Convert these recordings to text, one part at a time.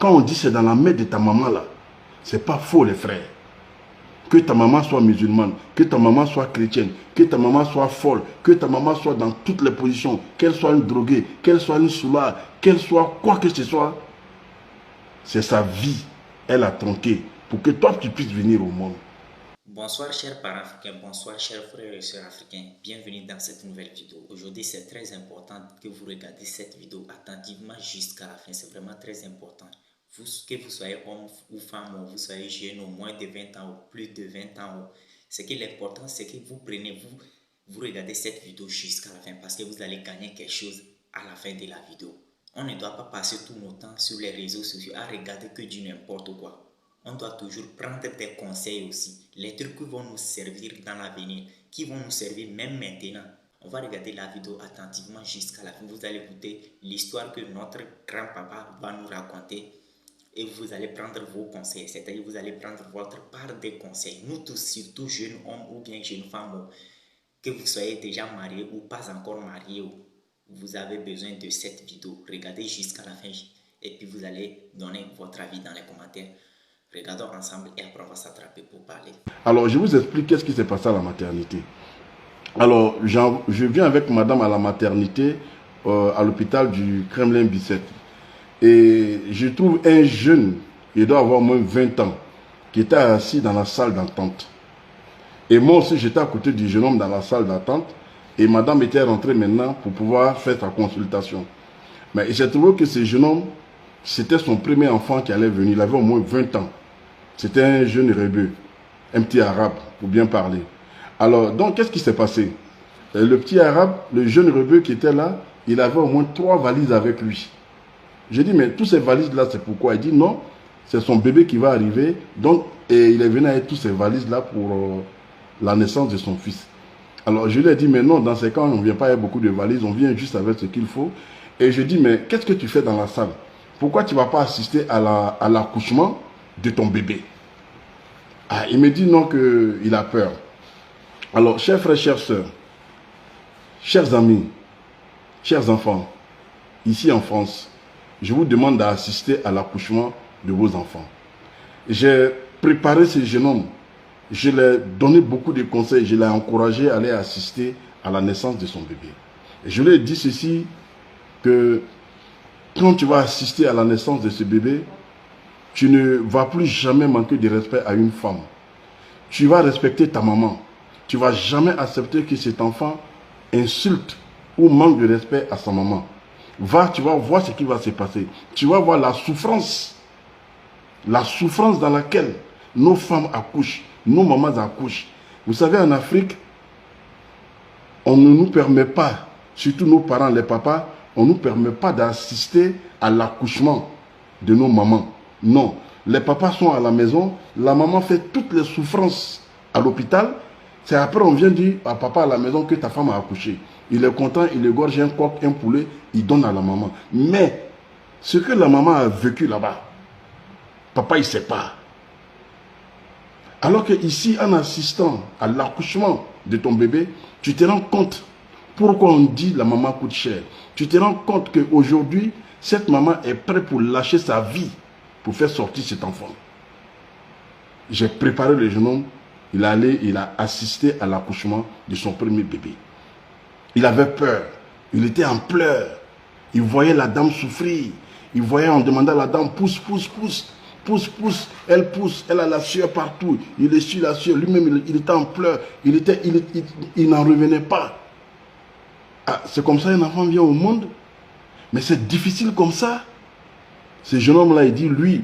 Quand on dit c'est dans la main de ta maman là, c'est pas faux les frères. Que ta maman soit musulmane, que ta maman soit chrétienne, que ta maman soit folle, que ta maman soit dans toutes les positions, qu'elle soit une droguée, qu'elle soit une soulard, qu'elle soit quoi que ce soit, c'est sa vie. Elle a tronqué pour que toi tu puisses venir au monde. Bonsoir chers parents africains, bonsoir chers frères et sœurs africains, bienvenue dans cette nouvelle vidéo. Aujourd'hui c'est très important que vous regardiez cette vidéo attentivement jusqu'à la fin, c'est vraiment très important. Que vous soyez homme ou femme, ou vous soyez jeune, ou moins de 20 ans, ou plus de 20 ans, ce qui est important c'est que vous prenez, vous regardez cette vidéo jusqu'à la fin parce que vous allez gagner quelque chose à la fin de la vidéo. On ne doit pas passer tout notre temps sur les réseaux sociaux à regarder que du n'importe quoi. On doit toujours prendre des conseils aussi, les trucs qui vont nous servir dans l'avenir, qui vont nous servir même maintenant. On va regarder la vidéo attentivement jusqu'à la fin. Vous allez écouter l'histoire que notre grand-papa va nous raconter et vous allez prendre vos conseils, c'est-à-dire vous allez prendre votre part des conseils. Nous tous, surtout jeunes hommes ou bien jeunes femmes, que vous soyez déjà mariés ou pas encore mariés, vous avez besoin de cette vidéo. Regardez jusqu'à la fin et puis vous allez donner votre avis dans les commentaires. Regardons ensemble et après on va s'attraper pour parler. Alors, je vous explique qu'est-ce qui s'est passé à la maternité. Alors, je viens avec madame à la maternité à l'hôpital du Kremlin-Bicêtre. Et je trouve un jeune, il doit avoir au moins 20 ans, qui était assis dans la salle d'attente. Et moi aussi, j'étais à côté du jeune homme dans la salle d'attente. Et madame était rentrée maintenant pour pouvoir faire sa consultation. Mais il s'est trouvé que ce jeune homme, c'était son premier enfant qui allait venir. Il avait au moins 20 ans. C'était un jeune rebeu, un petit arabe, pour bien parler. Alors, donc, qu'est-ce qui s'est passé? Le petit arabe, le jeune rebeu qui était là, il avait au moins 3 valises avec lui. J'ai dit, mais toutes ces valises-là, c'est pourquoi? Il dit, non, c'est son bébé qui va arriver. Donc, et il est venu avec toutes ces valises-là pour la naissance de son fils. Alors, je lui ai dit, mais non, dans ces cas, on ne vient pas avec beaucoup de valises, on vient juste avec ce qu'il faut. Et je dis, mais qu'est-ce que tu fais dans la salle? Pourquoi tu ne vas pas assister à l'accouchement de ton bébé? Ah, il me dit non, qu'il a peur. Alors, chers frères, chères sœurs, chers amis, chers enfants, ici en France, je vous demande d'assister à l'accouchement de vos enfants. J'ai préparé ce jeune homme, je lui ai donné beaucoup de conseils, je l'ai encouragé à aller assister à la naissance de son bébé. Et je lui ai dit ceci, que quand tu vas assister à la naissance de ce bébé, tu ne vas plus jamais manquer de respect à une femme. Tu vas respecter ta maman. Tu ne vas jamais accepter que cet enfant insulte ou manque de respect à sa maman. Va, tu vas voir ce qui va se passer. Tu vas voir la souffrance dans laquelle nos femmes accouchent, nos mamans accouchent. Vous savez, en Afrique, on ne nous permet pas, surtout nos parents, les papas, on ne nous permet pas d'assister à l'accouchement de nos mamans. Non, les papas sont à la maison, la maman fait toutes les souffrances à l'hôpital. C'est après on vient dire à papa à la maison que ta femme a accouché. Il est content, il égorge un coq, un poulet, il donne à la maman. Mais ce que la maman a vécu là-bas, papa il ne sait pas. Alors que ici, en assistant à l'accouchement de ton bébé, tu te rends compte pourquoi on dit la maman coûte cher. Tu te rends compte qu'aujourd'hui, cette maman est prête pour lâcher sa vie pour faire sortir cet enfant. J'ai préparé le jeune homme, il a assisté à l'accouchement de son premier bébé. Il avait peur, il était en pleurs, il voyait la dame souffrir, il voyait, on demandait à la dame, pousse, pousse, pousse, pousse, pousse, elle a la sueur partout, il essuie la sueur, lui-même il était en pleurs, il n'en revenait pas. Ah, c'est comme ça un enfant vient au monde, mais c'est difficile comme ça. Ce jeune homme-là, il dit, lui,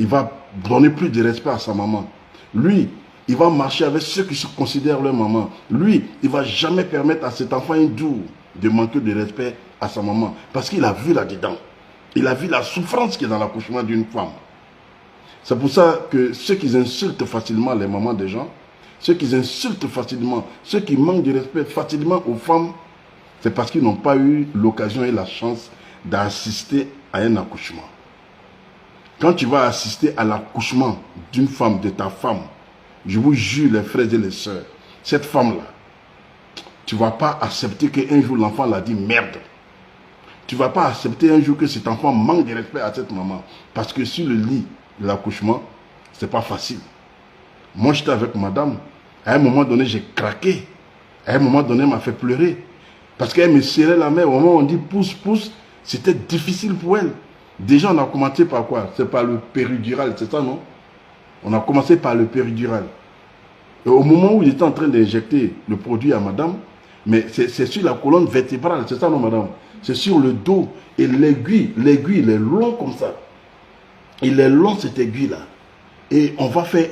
il va donner plus de respect à sa maman. Lui, il va marcher avec ceux qui se considèrent leur maman. Lui, il ne va jamais permettre à cet enfant doux de manquer de respect à sa maman. Parce qu'il a vu là-dedans. Il a vu la souffrance qui est dans l'accouchement d'une femme. C'est pour ça que ceux qui insultent facilement les mamans des gens, ceux qui insultent facilement, ceux qui manquent de respect facilement aux femmes, c'est parce qu'ils n'ont pas eu l'occasion et la chance d'assister à un accouchement. Quand tu vas assister à l'accouchement d'une femme, de ta femme, je vous jure les frères et les sœurs, cette femme-là, tu ne vas pas accepter qu'un jour l'enfant l'a dit merde. Tu ne vas pas accepter un jour que cet enfant manque de respect à cette maman. Parce que sur le lit de l'accouchement, ce n'est pas facile. Moi, j'étais avec madame. À un moment donné, j'ai craqué. À un moment donné, elle m'a fait pleurer. Parce qu'elle me serrait la main. Au moment où on dit pousse, pousse, c'était difficile pour elle. Déjà, on a commencé par quoi? C'est par le péridural, c'est ça, non? On a commencé par le péridural. Et au moment où il était en train d'injecter le produit à madame, mais c'est sur la colonne vertébrale, c'est ça, non, madame? C'est sur le dos. Et l'aiguille, il est long comme ça. Il est long, cette aiguille-là. Et on va faire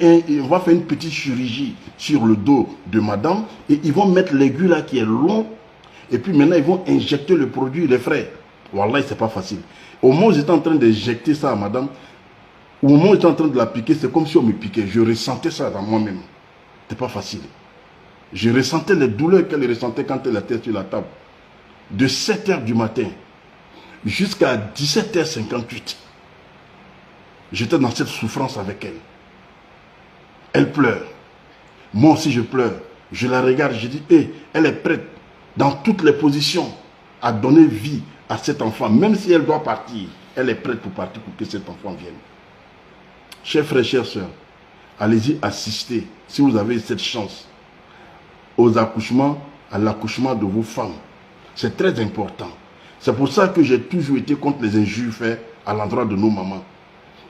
une petite chirurgie sur le dos de madame. Et ils vont mettre l'aiguille là qui est long. Et puis maintenant, ils vont injecter le produit, les frères. Wallah, c'est pas facile. Au moment où j'étais en train d'injecter ça à madame, au moment où j'étais en train de la piquer, c'est comme si on me piquait. Je ressentais ça dans moi-même. C'était pas facile. Je ressentais les douleurs qu'elle ressentait quand elle était sur la table. De 7 h du matin jusqu'à 17 h 58. J'étais dans cette souffrance avec elle. Elle pleure. Moi aussi je pleure. Je la regarde, je dis, hé, elle est prête dans toutes les positions à donner vie à cet enfant. Même si elle doit partir, elle est prête pour partir pour que cet enfant vienne. Chers frères, chères sœurs, allez-y assister, si vous avez cette chance, aux accouchements, à l'accouchement de vos femmes. C'est très important. C'est pour ça que j'ai toujours été contre les injures faites à l'endroit de nos mamans.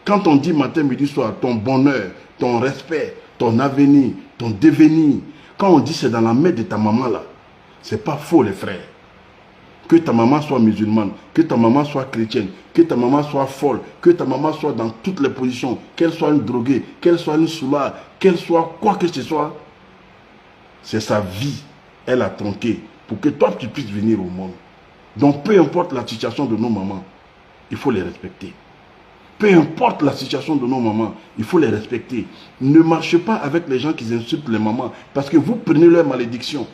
Quand on dit matin, midi, soir, ton bonheur, ton respect, ton avenir, ton devenir, quand on dit c'est dans la main de ta maman là, c'est pas faux les frères. Que ta maman soit musulmane, que ta maman soit chrétienne, que ta maman soit folle, que ta maman soit dans toutes les positions, qu'elle soit une droguée, qu'elle soit une soulard, qu'elle soit quoi que ce soit, c'est sa vie, elle a tronqué pour que toi tu puisses venir au monde. Donc peu importe la situation de nos mamans, il faut les respecter. Peu importe la situation de nos mamans, il faut les respecter. Ne marchez pas avec les gens qui insultent les mamans parce que vous prenez leur malédiction.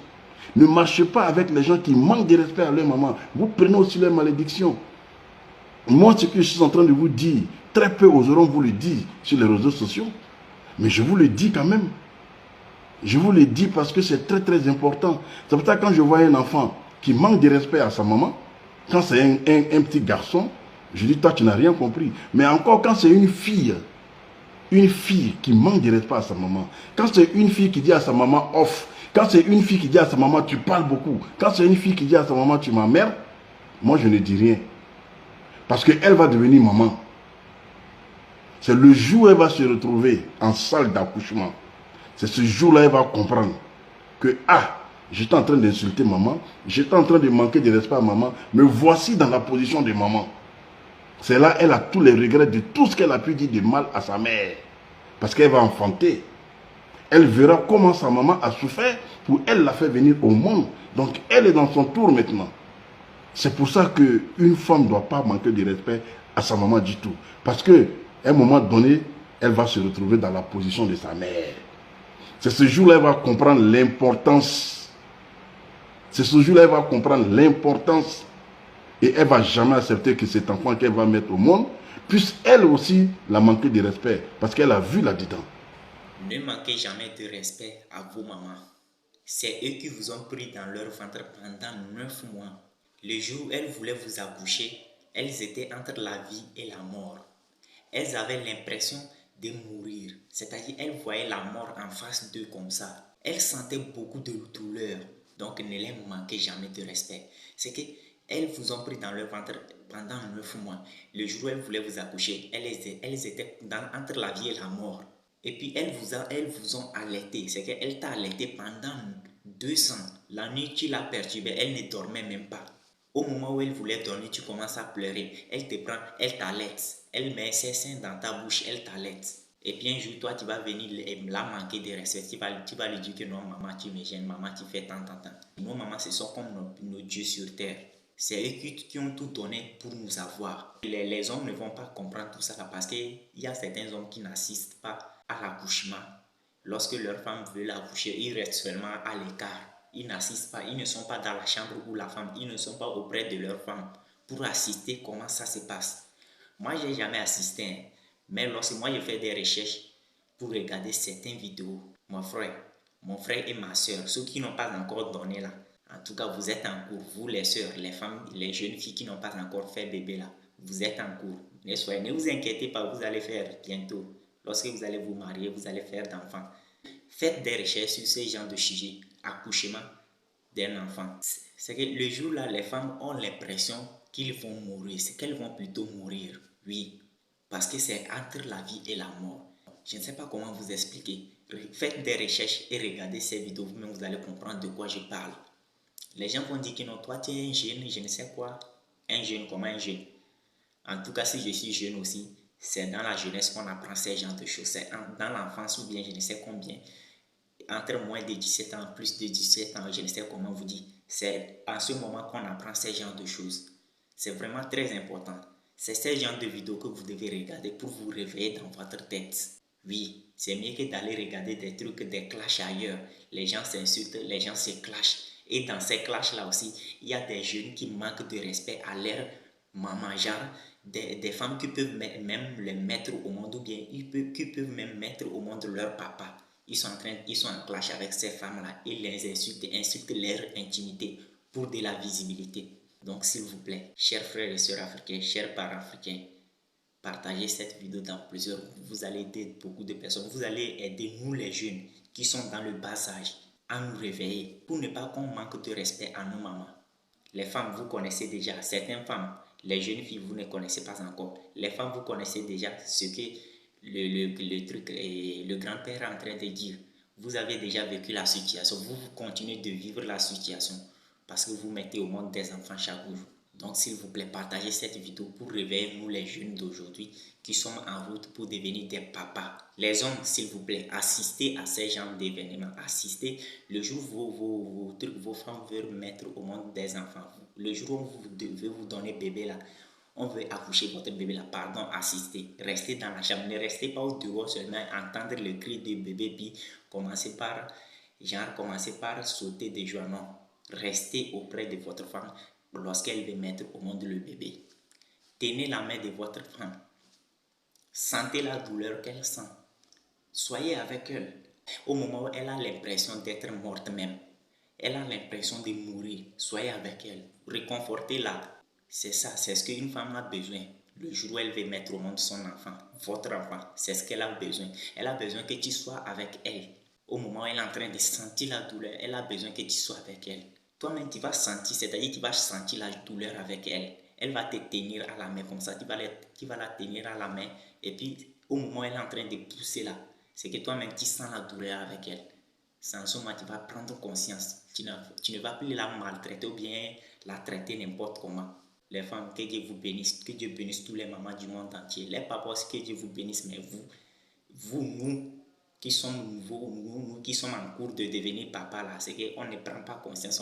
Ne marchez pas avec les gens qui manquent de respect à leur maman. Vous prenez aussi leur malédiction. Moi, ce que je suis en train de vous dire, très peu oseront vous le dire sur les réseaux sociaux. Mais je vous le dis quand même. Je vous le dis parce que c'est très très important. C'est pour ça que quand je vois un enfant qui manque de respect à sa maman, quand c'est un petit garçon, je dis, toi, tu n'as rien compris. Mais encore, quand c'est une fille qui manque de respect à sa maman, quand c'est une fille qui dit à sa maman off, quand c'est une fille qui dit à sa maman tu parles beaucoup, quand c'est une fille qui dit à sa maman tu m'emmerdes, moi je ne dis rien. Parce qu'elle va devenir maman. C'est le jour où elle va se retrouver en salle d'accouchement. C'est ce jour-là elle va comprendre que, ah, j'étais en train d'insulter maman, j'étais en train de manquer de respect à maman, mais voici dans la position de maman. C'est là elle a tous les regrets de tout ce qu'elle a pu dire de mal à sa mère. Parce qu'elle va enfanter. Elle verra comment sa maman a souffert pour elle la faire venir au monde. Donc elle est dans son tour maintenant. C'est pour ça qu'une femme ne doit pas manquer de respect à sa maman du tout. Parce qu'à un moment donné, elle va se retrouver dans la position de sa mère. C'est ce jour-là qu'elle va comprendre l'importance. C'est ce jour-là qu'elle va comprendre l'importance. Et elle ne va jamais accepter que cet enfant qu'elle va mettre au monde puisse elle aussi la manquer de respect. Parce qu'elle a vu là-dedans. Ne manquez jamais de respect à vos mamans. C'est eux qui vous ont pris dans leur ventre pendant 9 mois. Le jour où elles voulaient vous accoucher, elles étaient entre la vie et la mort. Elles avaient l'impression de mourir, c'est-à-dire elles voyaient la mort en face d'eux comme ça. Elles sentaient beaucoup de douleur, donc ne les manquez jamais de respect. C'est que elles vous ont pris dans leur ventre pendant 9 mois. Le jour où elles voulaient vous accoucher, elles étaient entre la vie et la mort. Et puis elles vous ont allaité. C'est qu'elle t'a allaité pendant 2 ans. La nuit, tu l'as perturbée, elle ne dormait même pas. Au moment où elle voulait dormir, tu commences à pleurer. Elle te prend, elle t'allaite. Elle met ses seins dans ta bouche, elle t'allaite. Et puis un jour, toi, tu vas venir la manquer de respect. Tu vas lui dire que non, maman, tu me gênes, maman, tu fais tant. Nos mamans, ce sont comme nos dieux sur terre. C'est eux qui ont tout donné pour nous avoir. Les hommes ne vont pas comprendre tout ça parce qu'il y a certains hommes qui n'assistent pas à l'accouchement. Lorsque leur femme veut l'accoucher, ils restent seulement à l'écart. Ils n'assistent pas, ils ne sont pas dans la chambre où la femme, ils ne sont pas auprès de leur femme pour assister comment ça se passe. Moi, je n'ai jamais assisté, hein. Mais lorsque moi je fais des recherches pour regarder certaines vidéos, mon frère et ma soeur, ceux qui n'ont pas encore donné là, En tout cas, vous êtes en cours. Vous, les sœurs, les femmes, les jeunes filles qui n'ont pas encore fait bébé là, vous êtes en cours. Ne vous inquiétez pas, vous allez faire bientôt. Lorsque vous allez vous marier, vous allez faire d'enfants. Faites des recherches sur ce genre de sujet, accouchement d'un enfant. C'est que le jour là, les femmes ont l'impression qu'ils vont mourir, c'est qu'elles vont plutôt mourir, oui, parce que c'est entre la vie et la mort. Je ne sais pas comment vous expliquer. Faites des recherches et regardez ces vidéos, vous-même vous allez comprendre de quoi je parle. Les gens vont dire que non, toi tu es un jeune, je ne sais quoi. Un jeune, comment un jeune? En tout cas, si je suis jeune aussi, c'est dans la jeunesse qu'on apprend ces genres de choses. C'est dans l'enfance ou bien je ne sais combien. Entre moins de 17 ans, plus de 17 ans, je ne sais comment vous dire. C'est à ce moment qu'on apprend ces genres de choses. C'est vraiment très important. C'est ces genres de vidéos que vous devez regarder pour vous réveiller dans votre tête. Oui, c'est mieux que d'aller regarder des trucs, des clashs ailleurs. Les gens s'insultent, les gens se clashent. Et dans ces clashs-là aussi, il y a des jeunes qui manquent de respect à leur maman, genre des femmes qui peuvent même les mettre au monde ou bien qui peuvent même mettre au monde leur papa. Ils sont en clash avec ces femmes-là et les insultent leur intimité pour de la visibilité. Donc s'il vous plaît, chers frères et sœurs africains, chers parents africains, partagez cette vidéo dans plusieurs groupes. Vous allez aider beaucoup de personnes. Vous allez aider nous les jeunes qui sont dans le bas âge à nous réveiller pour ne pas qu'on manque de respect à nos mamans. Les femmes, vous connaissez déjà. Certaines femmes, les jeunes filles, vous ne connaissez pas encore. Les femmes, vous connaissez déjà ce que le grand-père est en train de dire. Vous avez déjà vécu la situation. Vous continuez de vivre la situation parce que vous mettez au monde des enfants chaque jour. Donc, s'il vous plaît, partagez cette vidéo pour réveiller nous les jeunes d'aujourd'hui qui sommes en route pour devenir des papas. Les hommes, s'il vous plaît, assistez à ces genres d'événements. Assistez le jour où vos femmes veulent mettre au monde des enfants. Le jour où vous devez vous donner bébé là, on veut accoucher votre bébé là, pardon, assistez. Restez dans la chambre, ne restez pas au dehors seulement, entendre le cri du bébé, puis commencez par sauter de joie. Non, restez auprès de votre femme lorsqu'elle veut mettre au monde le bébé. Tenez la main de votre femme. Sentez la douleur qu'elle sent. Soyez avec elle. Au moment où elle a l'impression d'être morte même, elle a l'impression de mourir, soyez avec elle. Réconfortez-la. C'est ça, c'est ce qu'une femme a besoin. Le jour où elle veut mettre au monde son enfant, votre enfant, c'est ce qu'elle a besoin. Elle a besoin que tu sois avec elle. Au moment où elle est en train de sentir la douleur, elle a besoin que tu sois avec elle. Toi-même, tu vas sentir, c'est-à-dire tu vas sentir la douleur avec elle. Elle va te tenir à la main comme ça, tu vas la tenir à la main. Et puis, au moment où elle est en train de pousser là, c'est que toi-même, tu sens la douleur avec elle. Sans ce moment, tu vas prendre conscience. Tu ne vas plus la maltraiter ou bien la traiter n'importe comment. Les femmes, que Dieu vous bénisse, que Dieu bénisse tous les mamans du monde entier. Les papas aussi, que Dieu vous bénisse, mais nous qui sommes nouveaux, nous qui sommes en cours de devenir papa là, c'est qu'on ne prend pas conscience.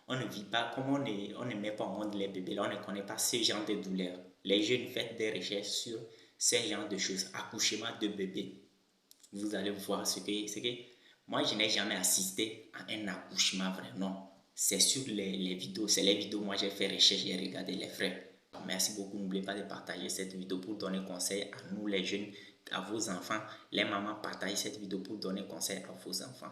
On ne vit pas, comme on ne met pas au monde les bébés là, on ne connaît pas ce genre de douleurs. Les jeunes, faites des recherches sur ce genre de choses, accouchement de bébés. Vous allez voir ce que moi je n'ai jamais assisté à un accouchement vraiment. C'est sur les vidéos, c'est les vidéos, moi j'ai fait recherche, j'ai regardé les frères. Merci beaucoup, n'oubliez pas de partager cette vidéo pour donner conseil à nous les jeunes, à vos enfants. Les mamans, partagez cette vidéo pour donner conseil à vos enfants.